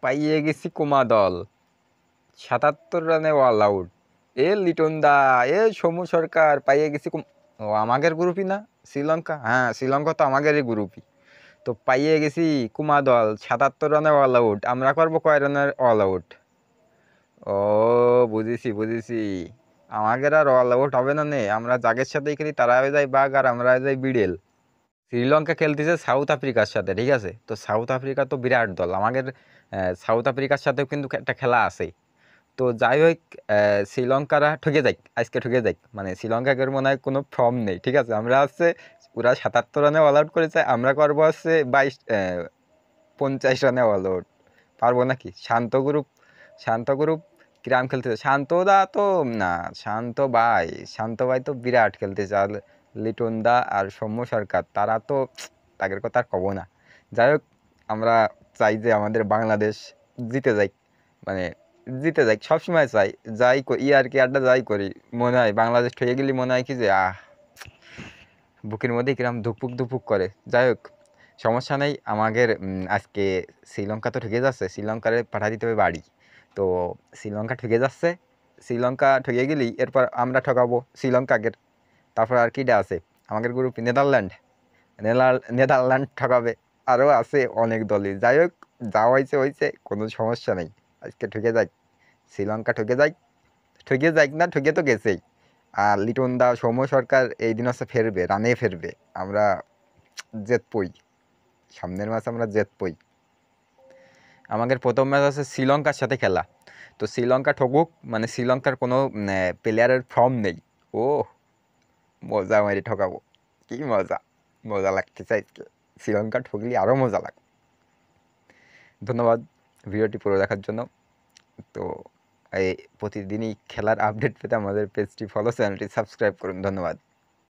পাইয়ে গেছি কুমা দল, ৭৭ রানে অল আউট। এ লিটন দা, এ সমু সরকার, পাইয়ে গেছি ও আমাদের গ্রুপই না শ্রীলঙ্কা? হ্যাঁ, শ্রীলঙ্কা তো আমাদেরই গ্রুপই। তো পাইয়ে গেছি কুমা দল, ৭৭ রানে অল আউট। আমরা করবো কয় রানের অল আউট? ও, বুঝেছি বুঝেছি। আমাদের আর অল আউট হবে না নে, আমরা জাগের সাথেই খেলি, তারা হয়ে যায় বাঘ আর আমরা হয়ে যাই বিড়েল। শ্রীলঙ্কা খেলতেছে সাউথ আফ্রিকার সাথে, ঠিক আছে? তো সাউথ আফ্রিকা তো বিরাট দল আমাদের। সাউথ আফ্রিকার সাথেও কিন্তু একটা খেলা আছে। তো যাই হোক, শ্রীলঙ্কারা ঠকে যাক, আজকে ঠকে যাক, মানে শ্রীলঙ্কাকে মনে হয় কোনো ফর্ম নেই, ঠিক আছে? আমরা হচ্ছে ওরা ৭৭ রানে অল আউট করেছে, আমরা করবো হচ্ছে ৫০ রানে অল আউট। পারবো নাকি? শান্ত গ্রুপ কিরাম খেলতেছে। শান্তদা তো না, শান্ত ভাই তো বিরাট খেলতেছে। আর লিটন দা আর সৌম্য সরকার, তারা তো, তাদের কথা আর কব না। যাই হোক, আমরা চাই যে আমাদের বাংলাদেশ জিতে যাই, মানে জিতে যাই সবসময় চাই। যাই আর কি আড্ডা যাই করি, মনে হয় বাংলাদেশ ঠকে গেলে মনে হয় কি যে বুকের মধ্যে কিরম ধুকপুক ধুকপুক করে। যাই হোক, সমস্যা নেই আমাদের। আজকে শ্রীলঙ্কা তো ঠকে যাচ্ছে, শ্রীলঙ্কারে পাঠা দিতে হবে বাড়ি। তো শ্রীলঙ্কা ঠকে যাচ্ছে, শ্রীলঙ্কা ঠকে গেলেই এরপর আমরা ঠকাবো শ্রীলঙ্কাকে। তারপর আর কিটা আছে আমাদের গ্রুপে? নেদারল্যান্ড ঠকাবে। আরও আছে অনেক দলই। যাই হোক, যা হয়েছে হয়েছে, কোনো সমস্যা নেই। আজকে ঠকে যাই, শ্রীলঙ্কা ঠকে যাই না, ঠকে তো গেছেই। আর লিটন দা, সৌম্য সরকার এই দিন হচ্ছে ফেরবে, রানে ফেরবে। আমরা জেতপই, সামনের ম্যাচ আমরা জেতপই। আমাদের প্রথম ম্যাচ আছে শ্রীলঙ্কার সাথে খেলা। তো শ্রীলঙ্কা ঠকুক, মানে শ্রীলঙ্কার কোনো প্লেয়ারের ফর্ম নেই। ও, মজা মারি ঠকাবো, কি মজা, মজা লাগতেছে আজকে। শ্রীলঙ্কা ঠকলে আরও মজা লাগে। ধন্যবাদ ভিডিওটি পুরো দেখার জন্য। তো এই প্রতিদিনই খেলার আপডেট পেতে আমাদের পেজটি ফলো, চ্যানেলটি সাবস্ক্রাইব করুন। ধন্যবাদ।